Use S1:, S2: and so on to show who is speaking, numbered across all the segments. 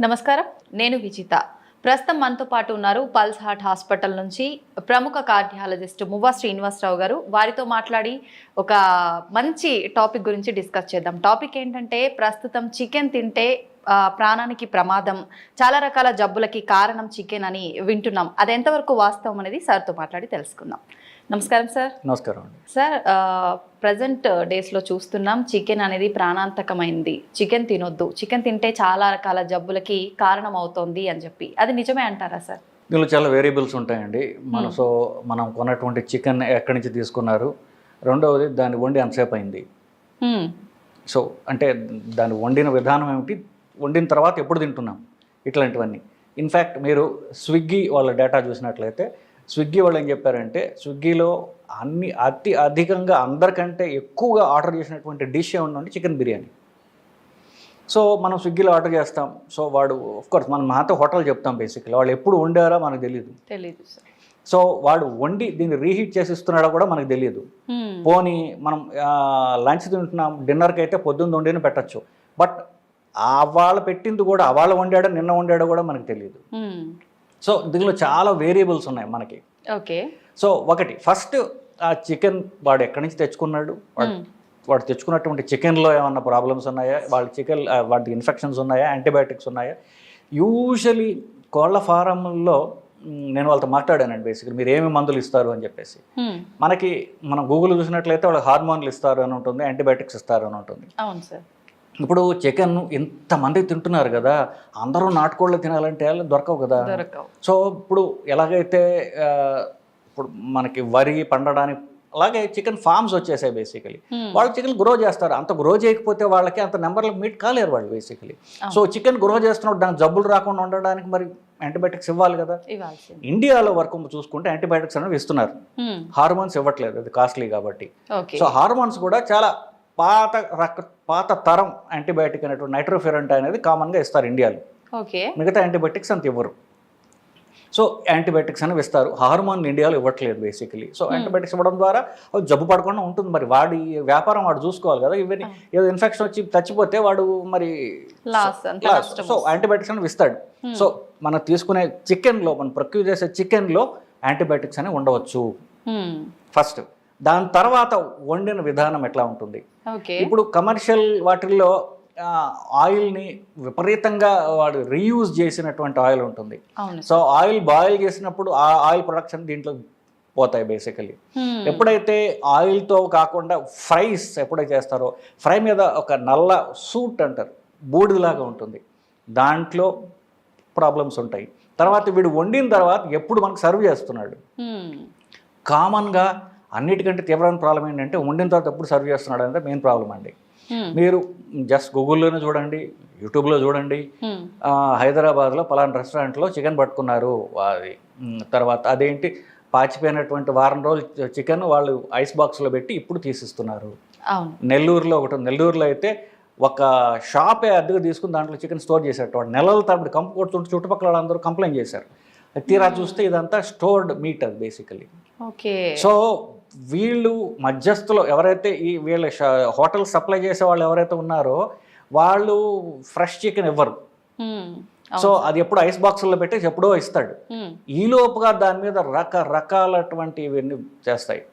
S1: నమస్కారం, నేను విజిత. ప్రస్తుతం మనతో పాటు ఉన్నారు పల్స్ హార్ట్ హాస్పిటల్ నుంచి ప్రముఖ కార్డియాలజిస్ట్ మువ్వా శ్రీనివాసరావు గారు. వారితో మాట్లాడి ఒక మంచి టాపిక్ గురించి డిస్కస్ చేద్దాం. టాపిక్ ఏంటంటే ప్రస్తుతం చికెన్ తింటే ప్రాణానికి ప్రమాదం, చాలా రకాల జబ్బులకి కారణం చికెన్ అని వింటున్నాం. అది ఎంతవరకు వాస్తవం అనేది సార్తో మాట్లాడి తెలుసుకుందాం. నమస్కారం సార్.
S2: నమస్కారం అండి.
S1: సార్, ప్రజెంట్ డేస్లో చూస్తున్నాం చికెన్ అనేది ప్రాణాంతకమైంది, చికెన్ తినొద్దు, చికెన్ తింటే చాలా రకాల జబ్బులకి కారణం అవుతోంది అని చెప్పి, అది నిజమే అంటారా సార్?
S2: దీనిలో చాలా వేరియబుల్స్ ఉంటాయండి. మనం కొన్నటువంటి చికెన్ ఎక్కడి నుంచి తీసుకున్నారు, రెండవది దాన్ని వండి ఎంతసేపు అయింది, సో అంటే దాన్ని వండిన విధానం ఏమిటి, వండిన తర్వాత ఎప్పుడు తింటున్నాం, ఇట్లాంటివన్నీ. ఇన్ఫ్యాక్ట్ మీరు స్విగ్గీ వాళ్ళ డేటా చూసినట్లయితే స్విగ్గీ వాళ్ళు ఏం చెప్పారంటే, స్విగ్గీలో అధికంగా అందరికంటే ఎక్కువగా ఆర్డర్ చేసినటువంటి డిష్ ఏమంటే చికెన్ బిర్యానీ. సో మనం స్విగ్గీలో ఆర్డర్ చేస్తాం. సో వాడు ఆఫ్కోర్స్ మనం మాతో హోటల్ చెప్తాం, బేసిక్లీ వాళ్ళు ఎప్పుడు వండారో మనకు తెలియదు.
S1: సార్.
S2: సో వాడు వండి దీన్ని రీహీట్ చేసి ఇస్తున్నాడో కూడా మనకు తెలియదు. పోనీ మనం లంచ్ తింటున్నాం, డిన్నర్కి అయితే పొద్దున్న వండిన పెట్టచ్చు, బట్ వాళ్ళు పెట్టింది కూడా వాళ్ళు వండాడో నిన్న వండాడో కూడా మనకు తెలియదు. సో దీనిలో చాలా వేరియబుల్స్ ఉన్నాయి మనకి.
S1: ఓకే.
S2: సో ఒకటి ఫస్ట్, ఆ చికెన్ వాడు ఎక్కడి నుంచి తెచ్చుకున్నాడు, వాడు తెచ్చుకున్నటువంటి చికెన్లో ఏమన్నా ప్రాబ్లమ్స్ ఉన్నాయా, వాటికి ఇన్ఫెక్షన్స్ ఉన్నాయా, యాంటీబయాటిక్స్ ఉన్నాయా. యూజువలీ కోళ్ళ ఫారంలో నేను వాళ్ళతో మాట్లాడానండి, బేసిక్లీ మీరు ఏమి మందులు ఇస్తారు అని చెప్పేసి. మనం గూగుల్ చూసినట్లయితే వాళ్ళకి హార్మోన్లు ఇస్తారు అని ఉంటుంది, యాంటీబయాటిక్స్ ఇస్తారు అని ఉంటుంది.
S1: అవును సార్.
S2: ఇప్పుడు చికెన్ ఇంతమంది తింటున్నారు కదా, అందరూ నాటుకోళ్ళు తినాలంటే దొరకవు కదా. సో ఇప్పుడు ఎలాగైతే ఇప్పుడు మనకి వరి పండడానికి అలాగే చికెన్ ఫార్మ్స్ వచ్చేసాయి బేసికలీ. వాళ్ళు చికెన్ గ్రో చేస్తారు, అంత గ్రో చేయకపోతే వాళ్ళకి అంత నెంబర్లకు మీట్ కాలేరు వాళ్ళు బేసికలీ. సో చికెన్ గ్రో చేస్తున్నప్పుడు దానికి జబ్బులు రాకుండా ఉండడానికి మరి యాంటీబయాటిక్స్ ఇవ్వాలి కదా. ఇండియాలో వరకు చూసుకుంటే యాంటీబయాటిక్స్ అనేవి ఇస్తున్నారు, హార్మోన్స్ ఇవ్వట్లేదు, అది కాస్ట్లీ కాబట్టి. సో హార్మోన్స్ కూడా చాలా పాత తరం యాంటీబయాటిక్ అనేటువంటి నైట్రోఫెరంట్ అనేది కామన్గా ఇస్తారు ఇండియాలో. మిగతా యాంటీబయాటిక్స్ అంత ఇవ్వరు. సో యాంటీబయాటిక్స్ అనేవి ఇస్తారు, హార్మోన్ ఇండియాలో ఇవ్వట్లేదు బేసికలీ. సో యాంటీబయాటిక్స్ ఇవ్వడం ద్వారా జబ్బు పడకుండా ఉంటుంది. మరి వాడి వ్యాపారం వాడు చూసుకోవాలి కదా. ఇవన్నీ ఏదో ఇన్ఫెక్షన్ వచ్చి చచ్చిపోతే వాడు మరి సో యాంటీబయాటిక్స్ అనేవి ఇస్తాడు. సో మనం తీసుకునే చికెన్లో, మనం ప్రొక్యూర్ చేసే చికెన్లో యాంటీబయాటిక్స్ అనేవి ఉండవచ్చు ఫస్ట్. దాని తర్వాత వండిన విధానం ఎట్లా ఉంటుంది. ఇప్పుడు కమర్షియల్ వాటిల్లో ఆయిల్ని విపరీతంగా వాడు రీయూజ్ చేసినటువంటి ఆయిల్ ఉంటుంది. సో ఆయిల్ బాయిల్ చేసినప్పుడు ఆ ఆయిల్ ప్రొడక్షన్ దీంట్లో పోతాయి బేసికలీ. ఎప్పుడైతే ఆయిల్తో కాకుండా ఫ్రైస్ ఎప్పుడైతే చేస్తారో, ఫ్రై మీద ఒక నల్ల సూట్ అంటారు, బూడిలాగా ఉంటుంది, దాంట్లో ప్రాబ్లమ్స్ ఉంటాయి. తర్వాత వీడు వండిన తర్వాత ఎప్పుడు మనకు సర్వ్ చేస్తున్నాడు, కామన్గా అన్నిటికంటే తీవ్రమైన ప్రాబ్లం ఏంటంటే వండిన తర్వాత ఎప్పుడు సర్వ్ చేస్తున్నాడు అనేది మెయిన్ ప్రాబ్లం అండి. మీరు జస్ట్ గూగుల్లోనే చూడండి, యూట్యూబ్లో చూడండి, హైదరాబాద్లో పలానా రెస్టారెంట్లో చికెన్ పట్టుకున్నారు, అది తర్వాత అదేంటి పాచిపోయినటువంటి వారం రోజులు చికెన్ వాళ్ళు ఐస్ బాక్స్లో పెట్టి ఇప్పుడు తీసిస్తున్నారు. నెల్లూరులో ఒకటి, నెల్లూరులో అయితే ఒక షాపే అద్దెకు తీసుకుని దాంట్లో చికెన్ స్టోర్ చేసేట వాడు నెలల తరబడి కంపు కొడుతుంటే చుట్టుపక్కల అందరూ కంప్లైంట్ చేశారు. తీరా చూస్తే ఇదంతా స్టోర్డ్ మీట్ అది బేసికలీ. సో వీళ్ళు మధ్యస్థులు ఎవరైతే వీళ్ళ హోటల్ సప్లై చేసే వాళ్ళు ఎవరైతే ఉన్నారో వాళ్ళు ఫ్రెష్ చికెన్ ఇవ్వరు. సో అది ఎప్పుడు ఐస్ బాక్సుల్లో పెట్టేసి ఎప్పుడో ఇస్తాడు. ఈ లోపుగా దాని మీద రకరకాలటువంటి ఇవన్నీ చేస్తాయి.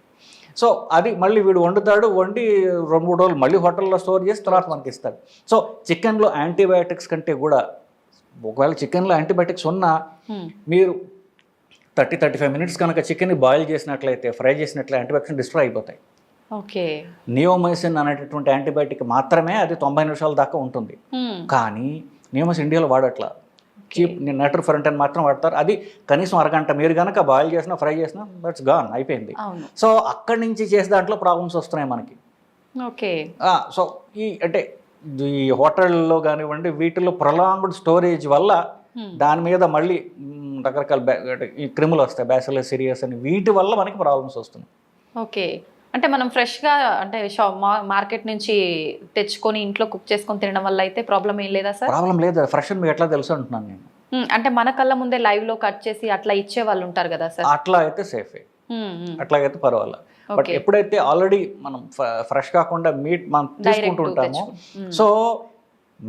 S2: సో అది మళ్ళీ వీడు వండుతాడు, వండి 2-3 రోజులు మళ్ళీ హోటల్లో స్టోర్ చేసి తర్వాత మనకి ఇస్తాడు. సో చికెన్లో యాంటీబయాటిక్స్ కంటే కూడా, ఒకవేళ చికెన్లో యాంటీబయాటిక్స్ ఉన్నా మీరు 30-35 మినిట్స్ కనుక చికెన్ని బాయిల్ చేసినట్లయితే, ఫ్రై చేసినట్లయితే యాంటీబయాటిక్స్ డిస్ట్రాయ్ అయిపోతాయి. నియోమైసిన్ అనేటటువంటి యాంటీబయాటిక్ మాత్రమే అది 90 నిమిషాల దాకా ఉంటుంది. కానీ నియోమైసిన్ ఇండియాలో వాడట్లా, చీప్ నైట్రోఫెరంట్ అని మాత్రం వాడతారు. అది కనీసం అరగంట మీరు కనుక బాయిల్ చేసినా ఫ్రై చేసినా దట్స్ గాన్, అయిపోయింది. సో అక్కడి నుంచి చేసే దాంట్లో ప్రాబ్లమ్స్ వస్తున్నాయి మనకి. సో అంటే ఈ హోటల్లో కానివ్వండి, వీటిలో ప్రొలాంగ్డ్ స్టోరేజ్ వల్ల దాని మీద మళ్ళీ రకరకాల ఈ క్రిములు వస్తాయి, బ్యాసిల్లస్ సిరియస్ అని, వీటి వల్ల మనకి ప్రాబ్లమ్స్ వస్తున్నాయి.
S1: అంటే మనం ఫ్రెష్గా అంటే మార్కెట్ నుంచి తెచ్చుకొని ఇంట్లో కుక్ చేసుకొని తినడం వల్ల అయితే ప్రాబ్లం ఏం లేదా సార్?
S2: ప్రాబ్లం లేదు, ఫ్రెష్ మీకు ఎట్లా తెలుసు అంటున్నాను నేను.
S1: అంటే మన కళ్ళ ముందే లైవ్లో కట్ చేసి అట్లా ఇచ్చే వాళ్ళు ఉంటారు కదా సార్,
S2: అట్లా అయితే సేఫే, అట్లాగైతే పర్వాలేదు. బట్ ఎప్పుడైతే ఆల్రెడీ మనం ఫ్రెష్ కాకుండా మీట్ మనం తీసుకుంటూ ఉంటామో, సో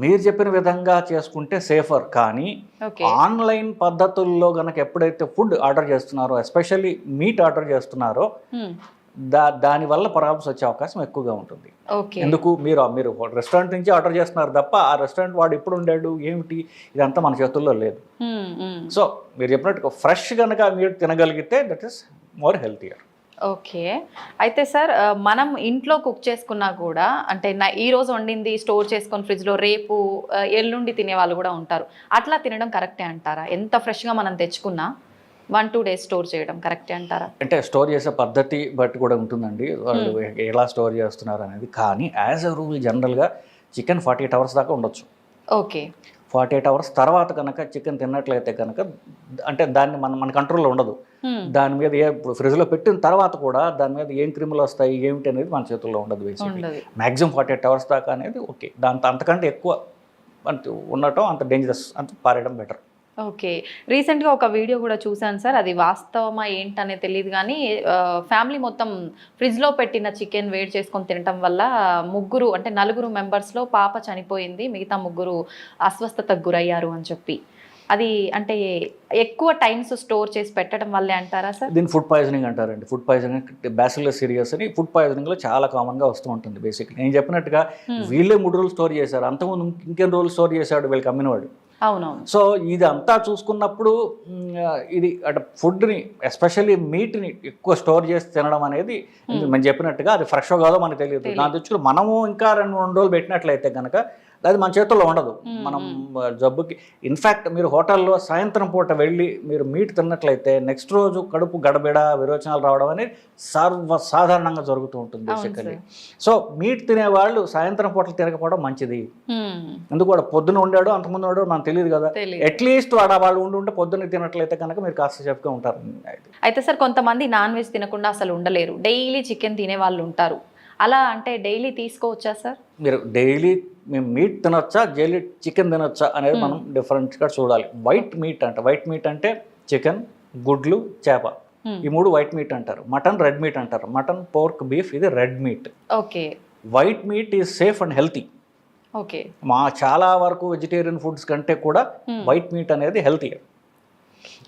S2: మీరు చెప్పిన విధంగా చేసుకుంటే సేఫర్. కానీ
S1: ఓకే.
S2: ఆన్లైన్ పద్ధతుల్లో కనుక ఎప్పుడైతే ఫుడ్ ఆర్డర్ చేస్తున్నారో, ఎస్పెషల్లీ మీట్ ఆర్డర్ చేస్తున్నారో, దానివల్ల ప్రాబ్లమ్స్ వచ్చే అవకాశం ఎక్కువగా ఉంటుంది.
S1: ఓకే.
S2: ఎందుకు మీరు రెస్టారెంట్ నుంచి ఆర్డర్ చేస్తున్నారు తప్ప ఆ రెస్టారెంట్ వాడు ఎప్పుడు ఉండాడు ఏమిటి ఇదంతా మన చేతుల్లో లేదు. సో మీరు చెప్పినట్టు ఫ్రెష్ కనుక మీరు తినగలిగితే that is more healthier.
S1: Okay. అయితే సార్ మనం ఇంట్లో కుక్ చేసుకున్నా కూడా అంటే ఈ రోజు వండింది స్టోర్ చేసుకొని ఫ్రిడ్జ్లో రేపు ఎల్లుండి తినే వాళ్ళు కూడా ఉంటారు. అట్లా తినడం కరెక్టే అంటారా? ఎంత ఫ్రెష్గా మనం తెచ్చుకున్నా 1-2 days స్టోర్ చేయడం కరెక్టే అంటారా?
S2: అంటే స్టోర్ చేసే పద్ధతి బట్టి కూడా ఉంటుందండి, వాళ్ళు ఎలా స్టోర్ చేస్తున్నారు అనేది. కానీ యాజ్ ఎ రూల్ జనరల్గా చికెన్ 48 hours దాకా ఉండొచ్చు.
S1: ఓకే.
S2: 48 hours తర్వాత కనుక చికెన్ తిన్నట్లయితే కనుక అంటే దాన్ని మన కంట్రోల్లో ఉండదు. దాని మీద ఇప్పుడు ఫ్రిడ్జ్లో పెట్టిన తర్వాత కూడా దాని మీద ఏం క్రిములు వస్తాయి ఏమిటి అనేది మన చేతుల్లో ఉండదు. బేసిక్లీ మ్యాక్సిమం 48 hours దాకా అనేది ఓకే. అంతకంటే ఎక్కువ ఉండటం అంత డేంజరస్, అంత పారేయడం బెటర్.
S1: ఓకే. రీసెంట్గా ఒక వీడియో కూడా చూశాను సార్, అది వాస్తవమా ఏంటనే తెలియదు కానీ ఫ్యామిలీ మొత్తం ఫ్రిడ్జ్లో పెట్టిన చికెన్ వేడి చేసుకొని తినటం వల్ల 4 మెంబర్స్లో పాప చనిపోయింది, మిగతా 3 అస్వస్థతకు గురయ్యారు అని చెప్పి. అది అంటే ఎక్కువ టైమ్స్ స్టోర్ చేసి పెట్టడం వల్లే అంటారా సార్?
S2: దీన్ని ఫుడ్ పాయిజనింగ్ అంటారండి. ఫుడ్ పాయిజనింగ్, బ్యాసిల్లస్ సిరియస్ అని ఫుడ్ పాయిజనింగ్లో చాలా కామన్గా వస్తూ ఉంటుంది. బేసిక్లీ నేను చెప్పినట్టుగా వీళ్ళే 3 రోజులు స్టోర్ చేశారు, అంతకుముందు ఇంకెన్ని రోజులు స్టోర్ చేశాడు వీళ్ళకి అమ్మినవాడు.
S1: అవునవును.
S2: సో ఇది అంతా చూసుకున్నప్పుడు ఇది అంటే ఫుడ్ని ఎస్పెషల్లీ మీట్ని ఎక్కువ స్టోర్ చేసి తినడం అనేది మనం చెప్పినట్టుగా అది ఫ్రెష్ కాదో మనకు తెలియదు. దాని తెచ్చుకుని మనము ఇంకా 2-3 రోజులు పెట్టినట్లయితే కనుక అది మన చేతుల్లో ఉండదు. మనం జబ్బుకి ఇన్ఫ్యాక్ట్ మీరు హోటల్లో సాయంత్రం పూట వెళ్ళి మీరు మీట్ తిన్నట్లయితే నెక్స్ట్ రోజు కడుపు గడబిడ విరోచనాలు రావడం అనేది సర్వసాధారణంగా జరుగుతూ ఉంటుంది బేసికలీ. సో మీట్ తినేవాళ్ళు సాయంత్రం పూటలు తినకపోవడం మంచిది. ఎందుకు కూడా పొద్దున ఉండాడు అంతకుముందు ఉన్నాడు మనకు తెలియదు కదా. అట్లీస్ట్ వాళ్ళు ఉండి పొద్దున్న తినట్లయితే కనుక మీరు కాస్త సేఫ్గా ఉంటారు.
S1: అయితే సార్ కొంతమంది నాన్ వెజ్ తినకుండా అసలు ఉండలేరు, డైలీ చికెన్ తినే వాళ్ళు ఉంటారు. అలా అంటే డైలీ తీసుకోవచ్చా సార్? మీరు
S2: డైలీ మేము మీట్ తినొచ్చా డైలీ చికెన్ తినొచ్చా అనేది మనం డిఫరెంట్గా చూడాలి. వైట్ మీట్ అంటే చికెన్, గుడ్లు, చేప, ఈ 3 వైట్ మీట్ అంటారు. మటన్ రెడ్ మీట్ అంటారు. మటన్, పోర్క్, బీఫ్ ఇది red meat.
S1: Okay.
S2: White meet is safe and healthy.
S1: Okay.
S2: చాలా వరకు వెజిటేరియన్ ఫుడ్స్ కంటే కూడా వైట్ మీట్ అనేది హెల్తీ.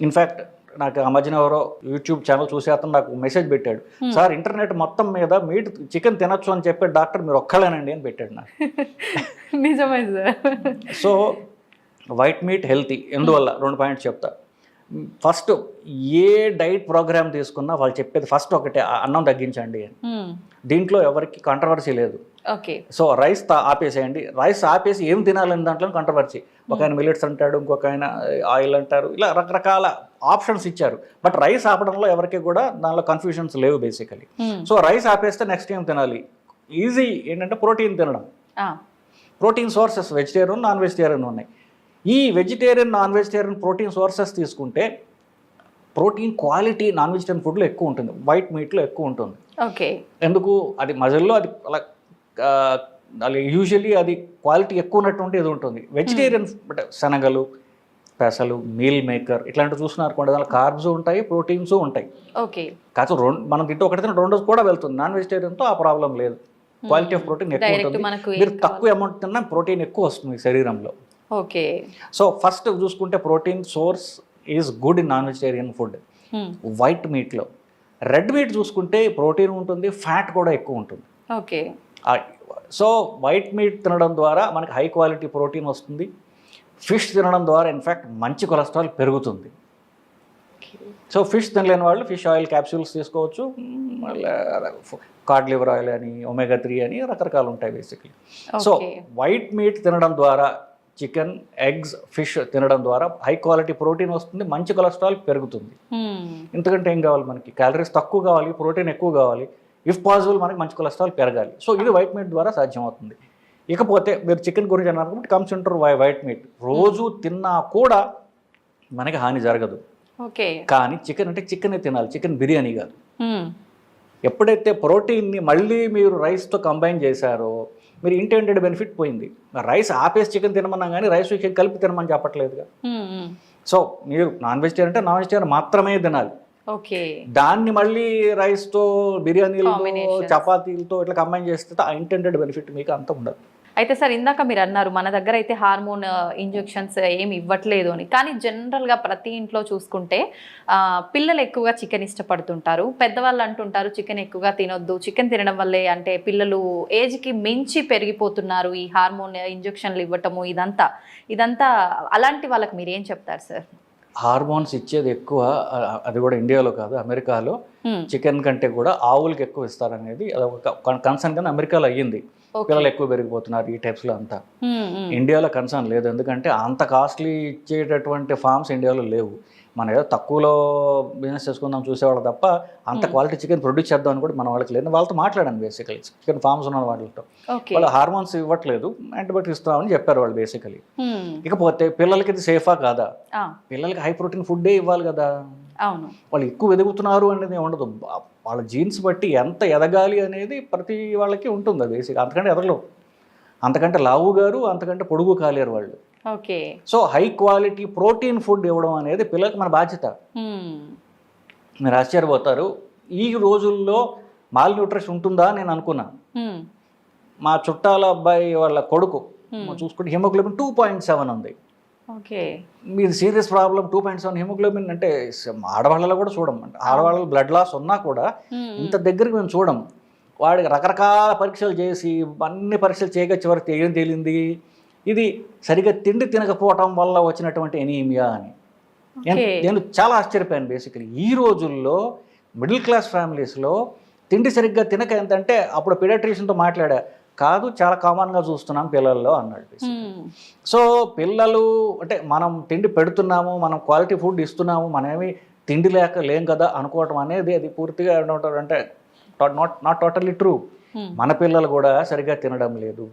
S2: ఇన్ఫ్యాక్ట్ నాకు ఆ మధ్యన ఎవరో యూట్యూబ్ ఛానల్ చూసే అతను నాకు మెసేజ్ పెట్టాడు, సార్ ఇంటర్నెట్ మొత్తం మీద చికెన్ తినొచ్చు అని చెప్పే డాక్టర్ మీరు ఒక్కళ్ళేనండి అని పెట్టాడు నాకు.
S1: నిజమే sir.
S2: So white meet healthy. ఎందువల్ల 2 పాయింట్స్ చెప్తా. ఫస్ట్ ఏ డైట్ ప్రోగ్రామ్ తీసుకున్నా వాళ్ళు చెప్పేది ఫస్ట్ ఒకటే, అన్నం తగ్గించండి అని. దీంట్లో ఎవరికి కాంట్రవర్సీ లేదు.
S1: ఓకే.
S2: సో రైస్ ఆపేసేయండి. రైస్ ఆపేసి ఏం తినాలని దాంట్లో కాంట్రవర్సీ. ఒక ఆయన మిల్లెట్స్ అంటాడు, ఇంకొక ఆయన ఆయిల్ అంటారు, ఇలా రకరకాల ఆప్షన్స్ ఇచ్చారు. బట్ రైస్ ఆపడంలో ఎవరికి కూడా దానిలో కన్ఫ్యూజన్స్ లేవు బేసికలీ. సో రైస్ ఆపేస్తే నెక్స్ట్ ఏం తినాలి? ఈజీ ఏంటంటే ప్రోటీన్ తినడం. Protein sources vegetarian, non vegetarian ఉన్నాయి. ఈ vegetarian, non vegetarian protein sources తీసుకుంటే ప్రోటీన్ క్వాలిటీ నాన్ వెజిటేరియన్ ఫుడ్లో ఎక్కువ ఉంటుంది, వైట్ మీట్లో ఎక్కువ ఉంటుంది.
S1: ఓకే.
S2: ఎందుకు? అది మజిల్లో అది అలా యూజువల్లీ అది క్వాలిటీ ఎక్కువ ఉన్నటువంటి ఇది ఉంటుంది. వెజిటేరియన్ శనగలు, పెసలు, మీల్ మేకర్ ఇట్లాంటివి చూస్తున్నారు, దానిలో కార్బ్స్ ఉంటాయి, ప్రోటీన్స్ ఉంటాయి.
S1: ఓకే.
S2: కాదు మనం తింటే ఒకటి తిన 2 రోజులు కూడా వెళ్తుంది. నాన్ వెజిటేరియన్తో ఆ ప్రాబ్లం లేదు. క్వాలిటీ ఆఫ్ ప్రోటీన్ ఎక్కువ ఉంటుంది. మీరు తక్కువ అమౌంట్ తిన్నా ప్రోటీన్ ఎక్కువ వస్తుంది శరీరంలో.
S1: ఓకే.
S2: సో ఫస్ట్ చూసుకుంటే protein source is good in non vegetarian food white మీట్లో. రెడ్ మీట్ చూసుకుంటే ప్రోటీన్ ఉంటుంది, ఫ్యాట్ కూడా ఎక్కువ ఉంటుంది.
S1: ఓకే.
S2: సో వైట్ మీట్ తినడం ద్వారా మనకి హై క్వాలిటీ ప్రోటీన్ వస్తుంది. ఫిష్ తినడం ద్వారా ఇన్ఫ్యాక్ట్ మంచి కొలెస్ట్రాల్ పెరుగుతుంది. సో ఫిష్ తినలేని వాళ్ళు ఫిష్ ఆయిల్ క్యాప్సూల్స్ తీసుకోవచ్చు. కార్డ్ లివర్ ఆయిల్ అని, ఒమేగా 3 అని రకరకాలు ఉంటాయి బేసిక్లీ. సో వైట్ మీట్ తినడం ద్వారా, చికెన్, ఎగ్స్, ఫిష్ తినడం ద్వారా హై క్వాలిటీ ప్రోటీన్ వస్తుంది, మంచి కొలెస్ట్రాల్ పెరుగుతుంది. ఎందుకంటే ఏం కావాలి మనకి? క్యాలరీస్ తక్కువ కావాలి, ప్రోటీన్ ఎక్కువ కావాలి. ఇఫ్ పాసిబుల్ మనకి మంచి కొలెస్ట్రాల్ పెరగాలి. సో ఇది వైట్ మీట్ ద్వారా సాధ్యమవుతుంది. ఇకపోతే మీరు చికెన్ గురించి అన్నారు కాబట్టి కమ్స్ ఇంటర్ వైట్ మీట్. రోజు తిన్నా కూడా మనకి హాని జరగదు.
S1: ఓకే.
S2: కానీ చికెన్ అంటే చికెనే తినాలి, చికెన్ బిర్యానీ కాదు. ఎప్పుడైతే ప్రోటీన్ని మళ్ళీ మీరు రైస్తో కంబైన్ చేశారో మీరు ఇంటెండెడ్ బెనిఫిట్ పోయింది. రైస్ ఆపేసి చికెన్ తినమన్నా కానీ రైస్ చికెన్ కలిపి తినమని చెప్పట్లేదుగా. సో మీరు నాన్ వెజిటేరియన్ అంటే నాన్ వెజిటేరియన్ మాత్రమే తినాలి.
S1: ఓకే.
S2: దాన్ని మళ్ళీ రైస్తో, బిర్యానీలతో, చపాతీలతో ఇట్లా కంబైన్ చేస్తే ఆ ఇంటెండెడ్ బెనిఫిట్ మీకు అంత ఉండదు.
S1: అయితే సార్ ఇందాక మీరు అన్నారు మన దగ్గర అయితే హార్మోన్ ఇంజెక్షన్స్ ఏమి ఇవ్వట్లేదు అని, కానీ జనరల్గా ప్రతి ఇంట్లో చూసుకుంటే పిల్లలు ఎక్కువగా చికెన్ ఇష్టపడుతుంటారు. పెద్దవాళ్ళు అంటుంటారు చికెన్ ఎక్కువగా తినొద్దు, చికెన్ తినడం వల్లే అంటే పిల్లలు ఏజ్కి మించి పెరిగిపోతున్నారు, ఈ హార్మోన్ ఇంజెక్షన్లు ఇవ్వటము ఇదంతా అలాంటి వాళ్ళకి మీరు ఏం చెప్తారు సార్?
S2: హార్మోన్స్ ఇచ్చేది ఎక్కువ, అది కూడా ఇండియాలో కాదు అమెరికాలో చికెన్ కంటే కూడా ఆవులకి ఎక్కువ ఇస్తారనేది అదొక కన్సర్న్ కానీ అమెరికాలో అయ్యింది. పిల్లలు ఎక్కువ పెరిగిపోతున్నారు ఈ టైప్స్లో అంతా. ఇండియాలో కన్సర్న్ లేదు, ఎందుకంటే అంత కాస్ట్లీ ఇచ్చేటటువంటి ఫార్మ్స్ ఇండియాలో లేవు. మనం ఏదో తక్కువలో బిజినెస్ చేసుకుందాం చూసేవాళ్ళు తప్ప అంత క్వాలిటీ చికెన్ ప్రొడ్యూస్ చేద్దాం అని కూడా మన వాళ్ళకి లేదు. వాళ్ళతో మాట్లాడాను బేసికలీ, చికెన్ ఫార్మ్స్ ఉన్న వాళ్ళతో. వాళ్ళు హార్మోన్స్ ఇవ్వట్లేదు, యాంటీబయాటిక్స్ ఇస్తామని చెప్పారు వాళ్ళు బేసికలీ. ఇకపోతే పిల్లలకి ఇది సేఫా కాదా? పిల్లలకి హై ప్రోటీన్ ఫుడ్డే ఇవ్వాలి కదా.
S1: అవును,
S2: వాళ్ళు ఎక్కువ ఎదుగుతున్నారు అనేది ఉండదు, వాళ్ళ జీన్స్ బట్టి ఎంత ఎదగాలి అనేది ప్రతి వాళ్ళకి ఉంటుంది బేసిక్. అంతకంటే ఎదగలేవు, అంతకంటే లావు గారు అంతకంటే పొడుగు కాలేరు వాళ్ళు.
S1: Okay.
S2: So high quality protein food ఇవ్వడం అనేది పిల్లలకి మన బాధ్యత. మీరు ఆశ్చర్యపోతారు, ఈ రోజుల్లో మాల్ న్యూట్రిషన్ ఉంటుందా నేను అనుకున్నా. మా చుట్టాల అబ్బాయి వాళ్ళ కొడుకు చూసుకుంటే హిమోగ్లోబిన్ 2.7 ఉంది.
S1: ఓకే,
S2: మీరు సీరియస్ ప్రాబ్లం 2.7 హిమోగ్లోబిన్ అంటే ఆడవాళ్ళలో కూడా చూడం. ఆడవాళ్ళ బ్లడ్ లాస్ ఉన్నా కూడా ఇంత దగ్గరికి మేము చూడం. వాడికి రకరకాల పరీక్షలు చేసి అన్ని పరీక్షలు చేయగా చివరికి ఏం తేలింది, ఇది సరిగ్గా తిండి తినకపోవటం వల్ల వచ్చినటువంటి ఎనీమియా అని. నేను చాలా ఆశ్చర్యపోయాను బేసికలీ. ఈ రోజుల్లో మిడిల్ క్లాస్ ఫ్యామిలీస్లో తిండి సరిగ్గా తినక ఎంతంటే అప్పుడు పీడియాట్రిషియన్తో మాట్లాడా, కాదు చాలా కామన్గా చూస్తున్నాం పిల్లల్లో అన్నాడు. సో పిల్లలు అంటే మనం తిండి పెడుతున్నాము, మనం క్వాలిటీ ఫుడ్ ఇస్తున్నాము, మనమేమి తిండి లేం కదా అనుకోవటం అనేది అది పూర్తిగా అంటే నాట్ టోటల్లీ ట్రూ. మన పిల్లలు కూడా సరిగ్గా తినడం లేదు.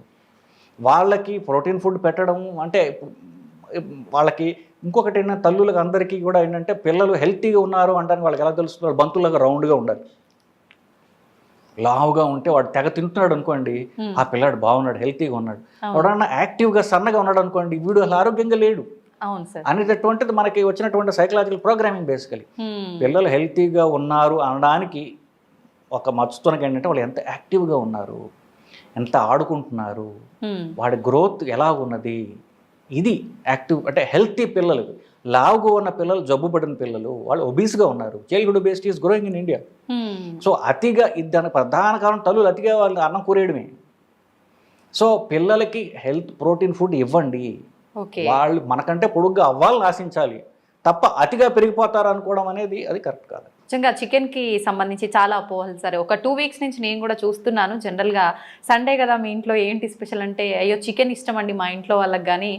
S2: వాళ్ళకి ప్రోటీన్ ఫుడ్ పెట్టడం అంటే వాళ్ళకి ఇంకొకటి ఏంటంటే తల్లులకు అందరికీ కూడా ఏంటంటే పిల్లలు హెల్తీగా ఉన్నారు అంటే వాళ్ళకి ఎలా తెలుస్తుంది, వాళ్ళు బంతులాగా రౌండ్గా ఉండాలి. లావుగా ఉంటే వాడు తెగ తింటున్నాడు అనుకోండి, ఆ పిల్లాడు బాగున్నాడు, హెల్తీగా ఉన్నాడు. ఎవడన్నా యాక్టివ్గా సన్నగా ఉన్నాడు అనుకోండి, వీడు అసలు ఆరోగ్యంగా లేడు అనేటటువంటిది మనకి వచ్చినటువంటి సైకలాజికల్ ప్రోగ్రామింగ్ బేసికలీ. పిల్లలు హెల్తీగా ఉన్నారు అనడానికి ఒక మచ్చుతునకి ఏంటంటే వాళ్ళు ఎంత యాక్టివ్గా ఉన్నారు, ఎంత ఆడుకుంటున్నారు, వాడి గ్రోత్ ఎలా ఉన్నది, ఇది యాక్టివ్ అంటే హెల్తీ పిల్లలు. లావుగా ఉన్న పిల్లలు, జబ్బు పడిన పిల్లలు, వాళ్ళు ఒబీస్గా ఉన్నారు. Childhood obesity is growing in India. So అతిగా దానికి ప్రధాన కారణం తల్లులు అతిగా వాళ్ళు అన్నం కూరేయడమే. సో పిల్లలకి హెల్త్ ప్రోటీన్ ఫుడ్ ఇవ్వండి, వాళ్ళు మనకంటే పొడుగ్గా అవ్వాలని ఆశించాలి తప్ప అతిగా పెరిగిపోతారు అనుకోవడం అనేది అది కరెక్ట్ కాదు.
S1: నిజంగా చికెన్కి సంబంధించి చాలా అపోహలు సరే. ఒక 2 వీక్స్ నుంచి నేను కూడా చూస్తున్నాను. జనరల్గా సండే కదా మీ ఇంట్లో ఏంటి స్పెషల్ అంటే, అయ్యో చికెన్ ఇష్టం అండి మా ఇంట్లో వాళ్ళకి, కానీ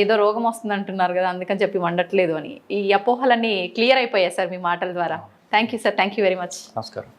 S1: ఏదో రోగం వస్తుంది అంటున్నారు కదా అందుకని చెప్పి వండట్లేదు అని. ఈ అపోహలన్నీ క్లియర్ అయిపోయాయి సార్ మీ మాటల ద్వారా. Thank you sir, thank you very much.
S2: నమస్కారం.